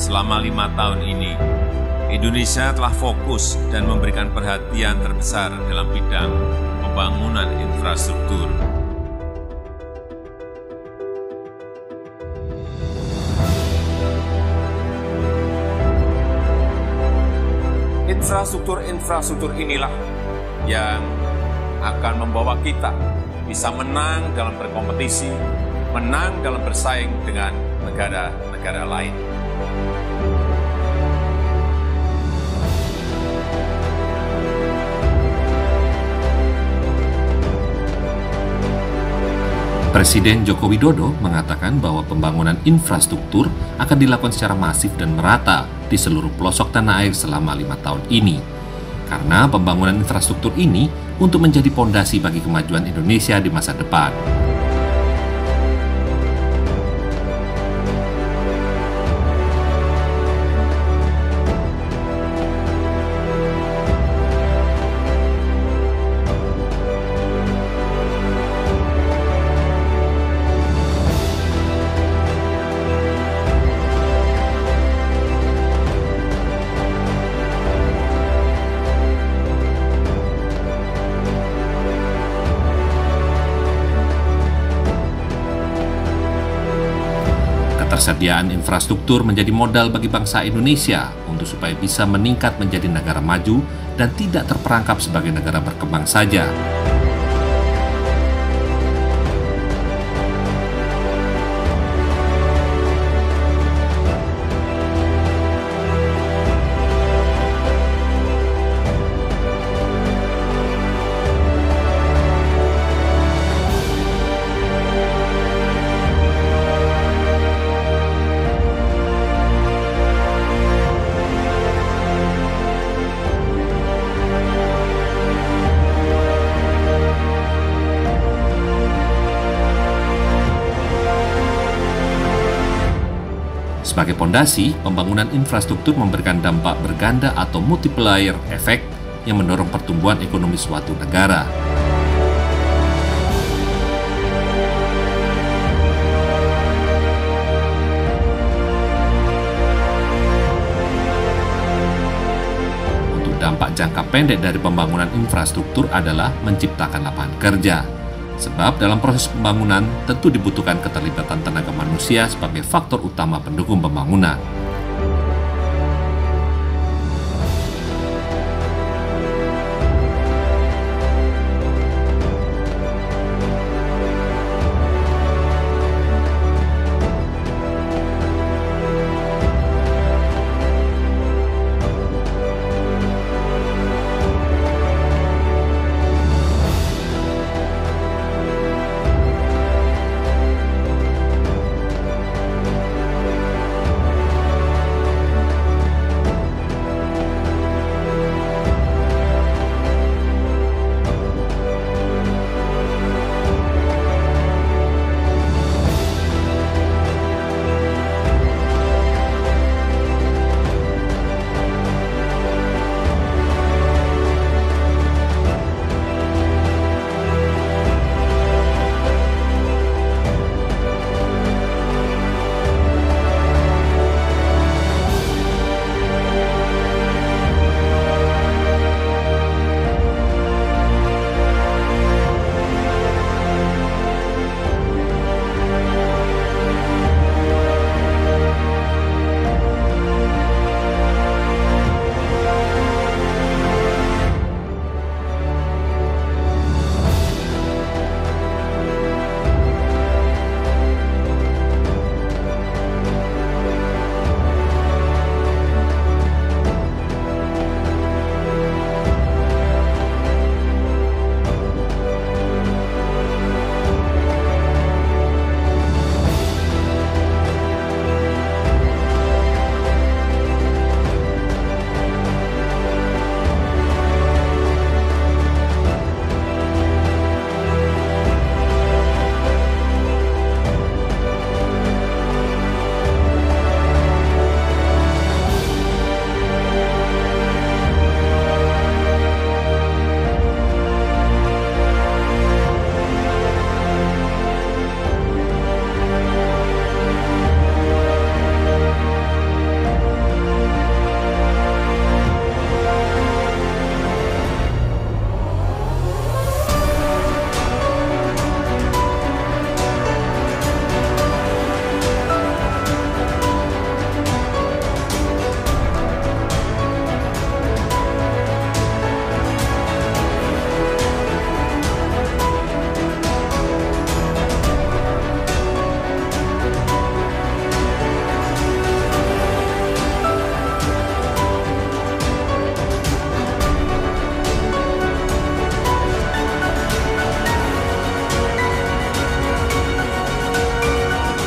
selama 5 tahun ini, Indonesia telah fokus dan memberikan perhatian terbesar dalam bidang pembangunan infrastruktur. Infrastruktur inilah yang akan membawa kita bisa menang dalam berkompetisi, menang dalam bersaing dengan negara-negara lain. Presiden Joko Widodo mengatakan bahwa pembangunan infrastruktur akan dilakukan secara masif dan merata di seluruh pelosok tanah air selama 5 tahun ini. Karena pembangunan infrastruktur ini untuk menjadi pondasi bagi kemajuan Indonesia di masa depan. Ketersediaan infrastruktur menjadi modal bagi bangsa Indonesia untuk supaya bisa meningkat menjadi negara maju dan tidak terperangkap sebagai negara berkembang saja. Sebagai pondasi, pembangunan infrastruktur memberikan dampak berganda atau multiplier efek yang mendorong pertumbuhan ekonomi suatu negara. Untuk dampak jangka pendek dari pembangunan infrastruktur adalah menciptakan lapangan kerja. Sebab dalam proses pembangunan tentu dibutuhkan keterlibatan tenaga manusia sebagai faktor utama pendukung pembangunan.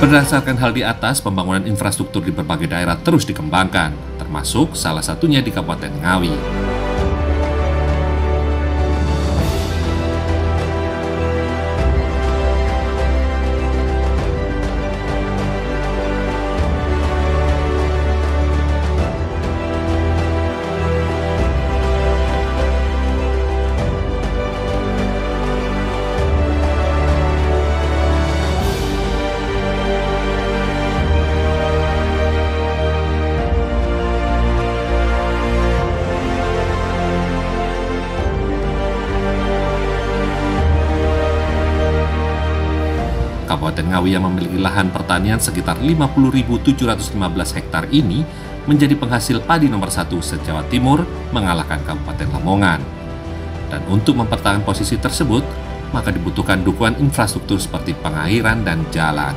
Berdasarkan hal di atas, pembangunan infrastruktur di berbagai daerah terus dikembangkan, termasuk salah satunya di Kabupaten Ngawi. Kabupaten Ngawi yang memiliki lahan pertanian sekitar 50.715 hektar ini menjadi penghasil padi nomor 1 se-Jawa Timur, mengalahkan Kabupaten Lamongan. Dan untuk mempertahankan posisi tersebut, maka dibutuhkan dukungan infrastruktur seperti pengairan dan jalan.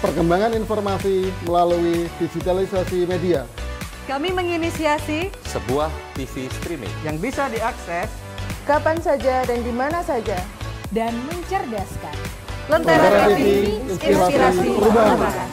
Perkembangan informasi melalui digitalisasi media. Kami menginisiasi sebuah TV streaming yang bisa diakses kapan saja dan di mana saja dan mencerdaskan. Lentera TV, inspirasi perubahan.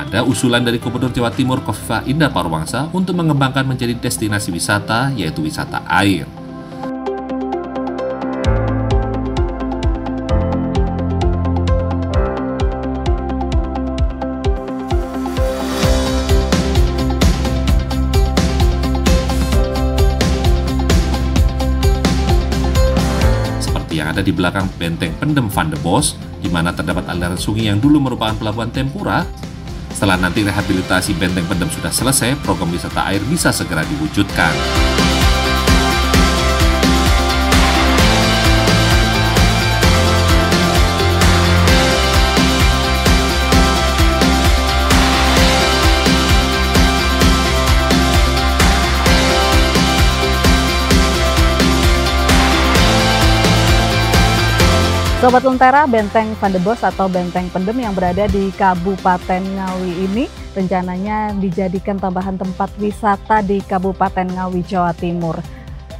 Ada usulan dari Gubernur Jawa Timur Khofifah Indar Parawansa untuk mengembangkan menjadi destinasi wisata, yaitu wisata air. Yang ada di belakang Benteng Pendem Van de Bos, di mana terdapat aliran sungai yang dulu merupakan pelabuhan Tempura. Setelah nanti rehabilitasi Benteng Pendem sudah selesai, program wisata air bisa segera diwujudkan. Sobat Lentera, Benteng Van de Bos atau Benteng Pendem yang berada di Kabupaten Ngawi ini rencananya dijadikan tambahan tempat wisata di Kabupaten Ngawi, Jawa Timur.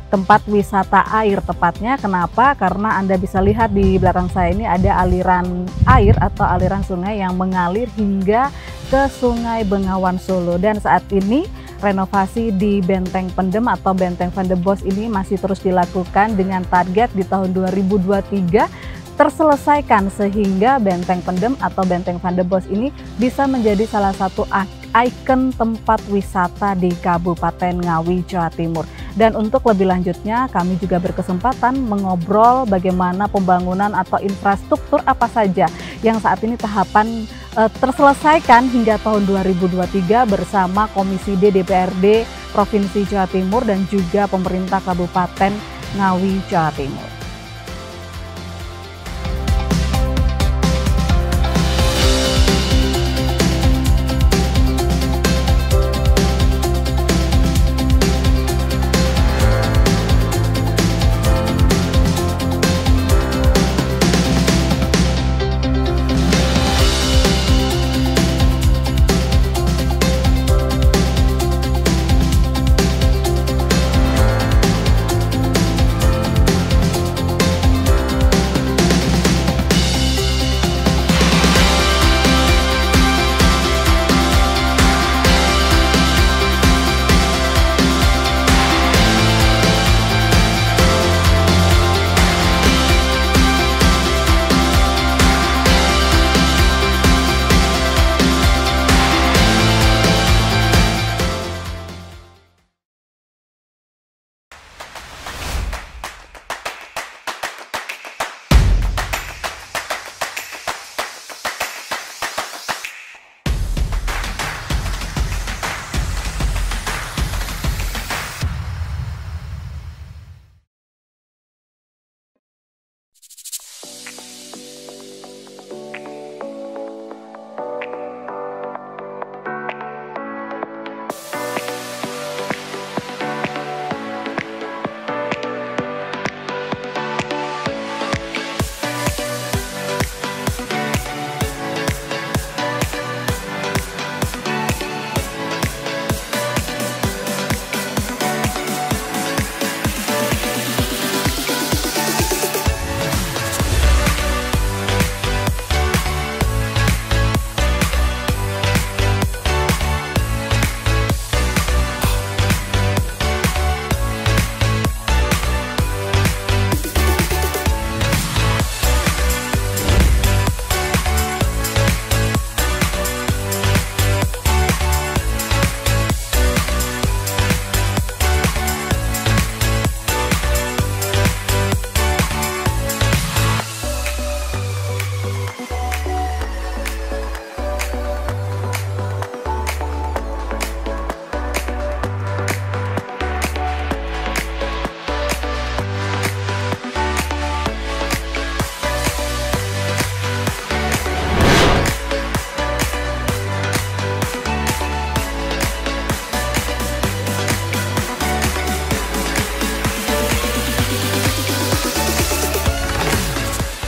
Tempat wisata air tepatnya. Kenapa? Karena Anda bisa lihat di belakang saya ini ada aliran air atau aliran sungai yang mengalir hingga ke Sungai Bengawan Solo. Dan saat ini renovasi di Benteng Pendem atau Benteng Van de Bos ini masih terus dilakukan dengan target di tahun 2023 terselesaikan, sehingga Benteng Pendem atau Benteng Van de Bos ini bisa menjadi salah satu ikon tempat wisata di Kabupaten Ngawi, Jawa Timur. Dan untuk lebih lanjutnya kami juga berkesempatan mengobrol bagaimana pembangunan atau infrastruktur apa saja yang saat ini tahapan terselesaikan hingga tahun 2023 bersama Komisi D DPRD Provinsi Jawa Timur dan juga pemerintah Kabupaten Ngawi, Jawa Timur.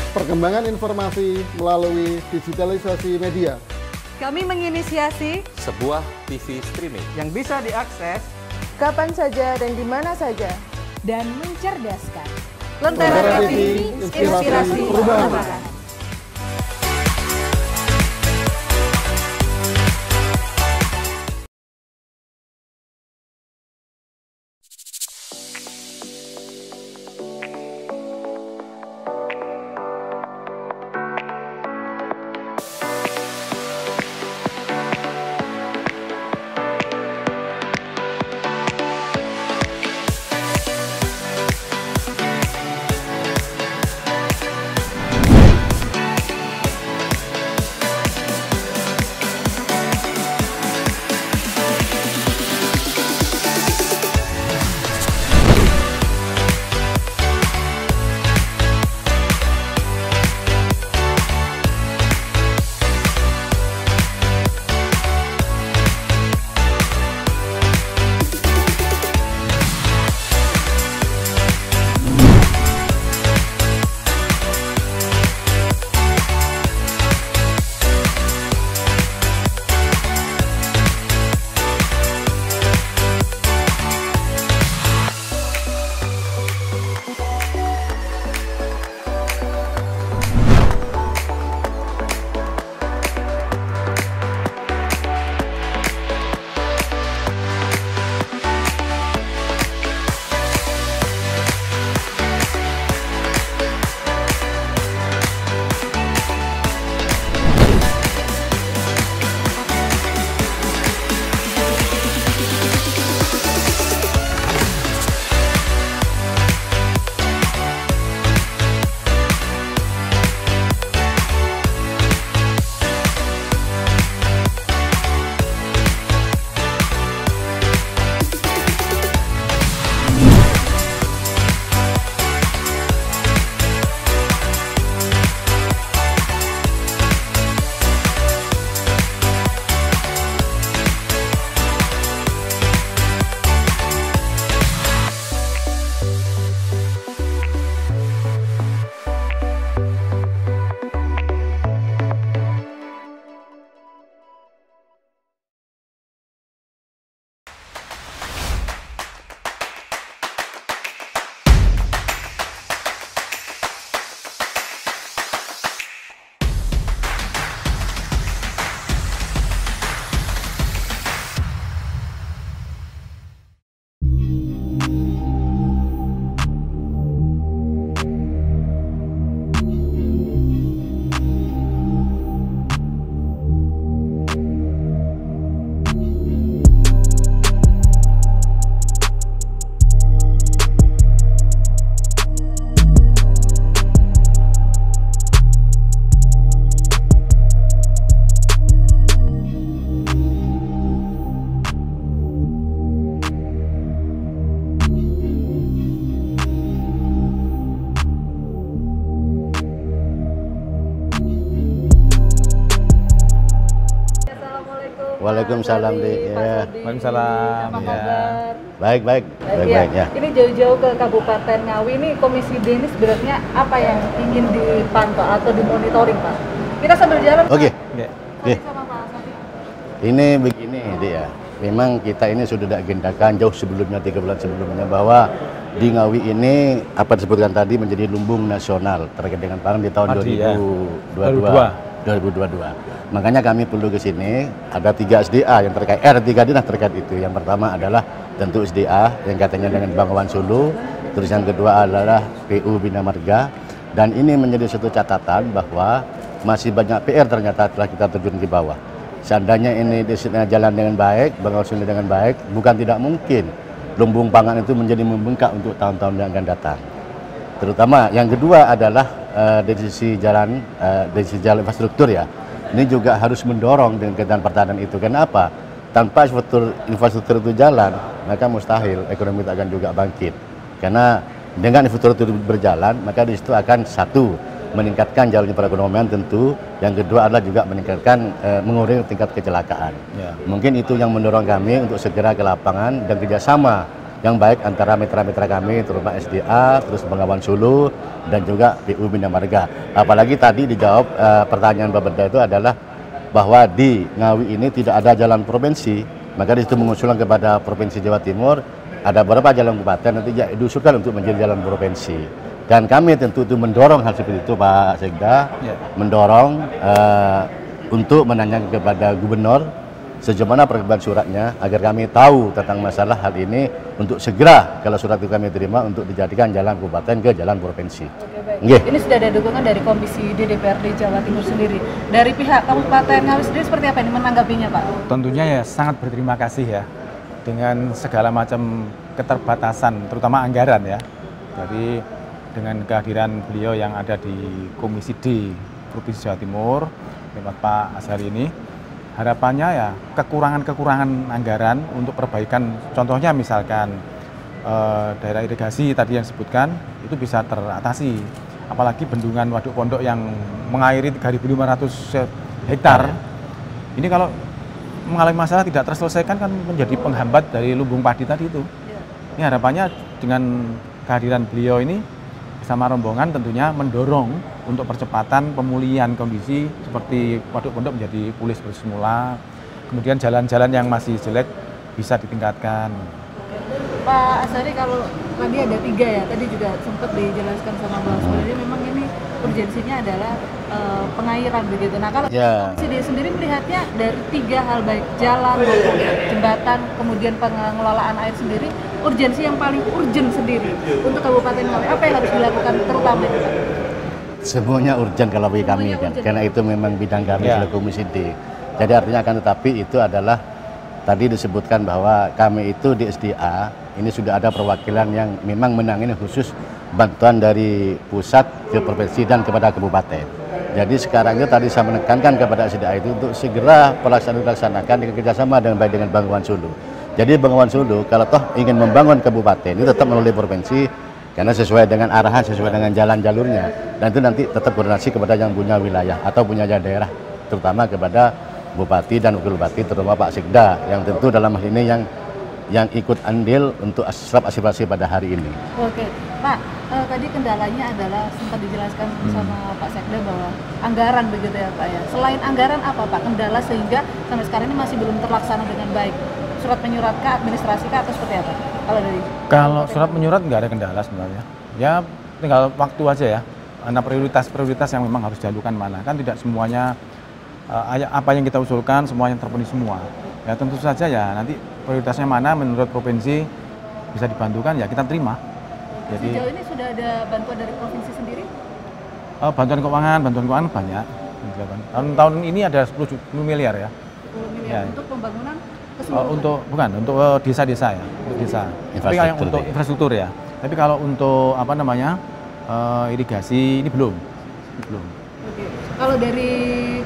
Perkembangan informasi melalui digitalisasi media. Kami menginisiasi sebuah TV streaming yang bisa diakses kapan saja dan di mana saja. dan mencerdaskan. Lentera TV, inspirasi perubahan. Waalaikumsalam, Dik. Ya. Waalaikumsalam. Apa Ya. kabar? Baik, baik. Baik-baik ya. Ini jauh-jauh ke Kabupaten Ngawi ini Komisi D ini sebenarnya apa yang ingin dipantau atau dimonitoring, Pak? Kita sambil jalan. Oke. Oke. Oke. Sama Pak Sandi. Ini begini, Dik ya. Memang kita ini sudah diagendakan jauh sebelumnya, 3 bulan sebelumnya, bahwa di Ngawi ini apa disebutkan tadi menjadi lumbung nasional terkait dengan pangan di tahun Padi, ya. 2022. Makanya kami perlu ke sini, ada 3 SDA yang terkait, ada 3 dinas terkait itu. Yang pertama adalah tentu SDA yang katanya dengan Bengawan Solo, terus yang kedua adalah PU Bina Marga, dan ini menjadi satu catatan bahwa masih banyak PR ternyata telah kita terjun ke bawah. Seandainya ini jalan dengan baik, Bengawan Solo dengan baik, bukan tidak mungkin lumbung pangan itu menjadi membengkak untuk tahun-tahun yang akan datang. Terutama yang kedua adalah dari sisi jalan infrastruktur ya. Ini juga harus mendorong dengan kegiatan pertanian itu. Kenapa? Tanpa infrastruktur itu jalan, maka mustahil ekonomi itu akan juga bangkit. Karena dengan infrastruktur berjalan, maka di situ akan satu meningkatkan jalannya perekonomian tentu, yang kedua adalah juga meningkatkan mengurangi tingkat kecelakaan. Ya. Mungkin itu yang mendorong kami untuk segera ke lapangan dan kerjasama yang baik antara mitra-mitra kami, terutama SDA, terus Bengawan Solo, dan juga PU Bina Marga. Apalagi tadi dijawab pertanyaan Bapak Beda itu adalah bahwa di Ngawi ini tidak ada jalan provinsi, maka disitu mengusulkan kepada Provinsi Jawa Timur ada beberapa jalan kabupaten nanti diusulkan untuk menjadi jalan provinsi. Dan kami tentu itu mendorong hal seperti itu Pak Sekda, mendorong untuk menanyakan kepada Gubernur sejauh mana perkembangan suratnya agar kami tahu tentang masalah hal ini untuk segera kalau surat itu kami terima untuk dijadikan jalan kabupaten ke jalan provinsi. Oke, baik. Ini sudah ada dukungan dari Komisi D DPRD Jawa Timur sendiri. Dari pihak Kabupaten Ngawi sendiri seperti apa ini menanggapinya Pak? Tentunya ya sangat berterima kasih ya dengan segala macam keterbatasan terutama anggaran ya. Dari dengan kehadiran beliau yang ada di Komisi D Provinsi Jawa Timur lewat Pak Azhari ini, harapannya ya kekurangan anggaran untuk perbaikan, contohnya misalkan daerah irigasi tadi yang disebutkan itu bisa teratasi, apalagi bendungan Waduk Pondok yang mengairi 3.500 hektar ini kalau mengalami masalah tidak terselesaikan kan menjadi penghambat dari lumbung padi tadi itu. Ini harapannya dengan kehadiran beliau ini sama rombongan tentunya mendorong untuk percepatan pemulihan kondisi seperti Waduk Pondok menjadi pulih seperti semula, kemudian jalan-jalan yang masih jelek bisa ditingkatkan. Pak Azhari, kalau tadi ada 3 ya, tadi juga sempat dijelaskan sama Bang, sebenarnya memang ini urgensinya adalah pengairan begitu. Nah kalau Komisi D sendiri melihatnya dari 3 hal baik jalan, jembatan, kemudian pengelolaan air sendiri, urgensi yang paling urgent sendiri untuk Kabupaten Ngawi apa yang harus dilakukan terutama itu Pak? Semuanya urgent kalau bagi kami kan, karena itu memang bidang kami sebagai Komisi D. Jadi artinya akan tetapi itu adalah tadi disebutkan bahwa kami itu di SDA ini sudah ada perwakilan yang memang menangani khusus bantuan dari pusat ke provinsi dan kepada kabupaten. Jadi sekarang itu tadi saya menekankan kepada SDA itu untuk segera dilaksanakan dengan kerjasama dengan baik dengan Bengawan Solo. Jadi Bengawan Solo kalau toh ingin membangun kabupaten itu tetap melalui provinsi karena sesuai dengan arahan, sesuai dengan jalan jalurnya, dan itu nanti tetap koordinasi kepada yang punya wilayah atau punya daerah, terutama kepada Bupati dan Wakil Bupati, terutama Pak Sekda yang tentu dalam hal ini yang ikut andil untuk serap aspirasi pada hari ini. Oke, Pak, tadi kendalanya adalah sempat dijelaskan sama Pak Sekda bahwa anggaran begitu ya Pak ya. Selain anggaran apa Pak kendala sehingga sampai sekarang ini masih belum terlaksana dengan baik? Surat menyurat kah, administrasi kah, atau seperti apa? Kalau surat menyurat nggak ada kendala sebenarnya. Ya tinggal waktu aja ya. Ada prioritas yang memang harus dilakukan mana. Kan tidak semuanya apa yang kita usulkan semuanya terpenuhi semua. Ya tentu saja ya nanti prioritasnya mana menurut provinsi bisa dibantukan ya kita terima. Jadi sejauh ini sudah ada bantuan dari provinsi sendiri? Bantuan keuangan banyak. Tahun ini ada 10 miliar ya. 10 miliar untuk pembangunan untuk desa-desa ya, untuk desa. Tapi yang untuk infrastruktur ya. Tapi kalau untuk irigasi ini belum. Oke. Kalau dari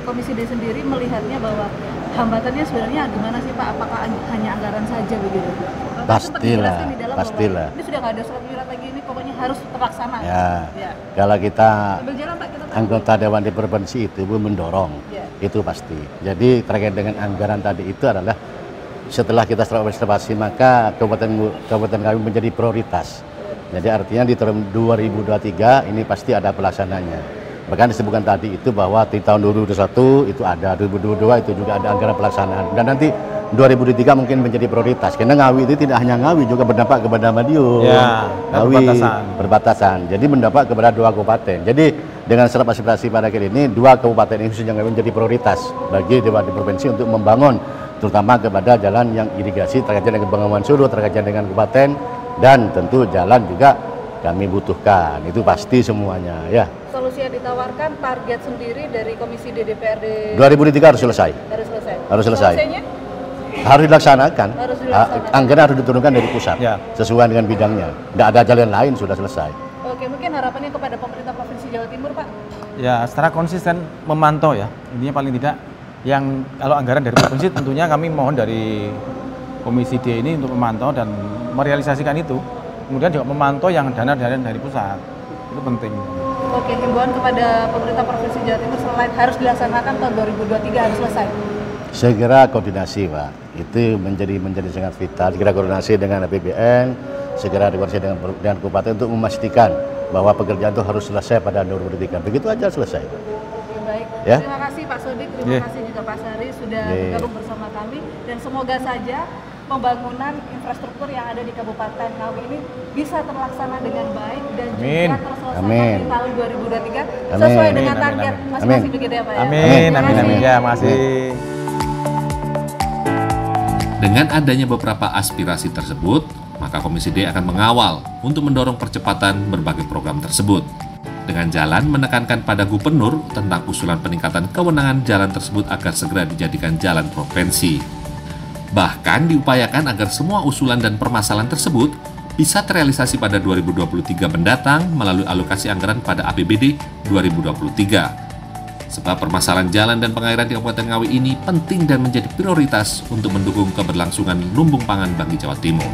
Komisi D sendiri melihatnya bahwa hambatannya sebenarnya gimana sih Pak? Apakah hanya anggaran saja begitu? Pastilah. Ini sudah nggak ada surat menyurat lagi, ini pokoknya harus terlaksana. Ya. Kalau kita anggota Dewan di provinsi itu mendorong, itu pasti. Jadi terkait dengan anggaran tadi itu adalah setelah kita observasi maka Kabupaten Ngawi menjadi prioritas. Jadi artinya di tahun 2023 ini pasti ada pelaksananya. Bahkan disebutkan tadi itu bahwa di tahun 2021 itu ada, 2022 itu juga ada anggaran pelaksanaan. Dan nanti 2023 mungkin menjadi prioritas. Karena Ngawi itu tidak hanya Ngawi, juga berdampak kepada Madiun, ya, Ngawi, berbatasan. Jadi mendapat kepada 2 kabupaten. Jadi dengan serap aspirasi pada kali ini, 2 kabupaten ini khususnya Ngawi menjadi prioritas bagi Dewan Provinsi untuk membangun, terutama kepada jalan yang irigasi terkait dengan Bengawan Solo, terkait dengan kabupaten, dan tentu jalan juga kami butuhkan. Itu pasti semuanya ya. Solusi yang ditawarkan, target sendiri dari Komisi DPRD 2023 harus selesai. Harus selesai. Harus dilaksanakan. Anggaran harus diturunkan dari pusat, ya, sesuai dengan bidangnya. Tidak ada jalan lain, sudah selesai. Oke, mungkin harapannya kepada pemerintah Provinsi Jawa Timur, Pak? Ya, secara konsisten memantau ya. Intinya paling tidak, yang kalau anggaran dari provinsi tentunya kami mohon dari Komisi D ini untuk memantau dan merealisasikan itu. Kemudian juga memantau yang dana-dana dari pusat. Itu penting. Oke, himbauan kepada pemerintah Provinsi Jawa Timur selain harus dilaksanakan tahun 2023 harus selesai. Segera koordinasi, Pak. Itu menjadi sangat vital. Segera koordinasi dengan APBN, segera koordinasi dengan kabupaten untuk memastikan bahwa pekerjaan itu harus selesai pada 2023. Begitu aja selesai. Oke, baik. Ya? Terima kasih Pak Sodik, terima kasih juga Pak Sari sudah bergabung bersama kami, dan semoga saja pembangunan infrastruktur yang ada di Kabupaten Ngawi ini bisa terlaksana dengan baik dan juga terselesaikan di tahun 2023 sesuai dengan target masing-masing, begitu ya Pak ya. Amin. Ya, masih. Dengan adanya beberapa aspirasi tersebut, maka Komisi D akan mengawal untuk mendorong percepatan berbagai program tersebut. Dengan jalan menekankan pada gubernur tentang usulan peningkatan kewenangan jalan tersebut agar segera dijadikan jalan provinsi. Bahkan diupayakan agar semua usulan dan permasalahan tersebut bisa terrealisasi pada 2023 mendatang melalui alokasi anggaran pada APBD 2023. Sebab permasalahan jalan dan pengairan di Kabupaten Ngawi ini penting dan menjadi prioritas untuk mendukung keberlangsungan lumbung pangan bagi Jawa Timur.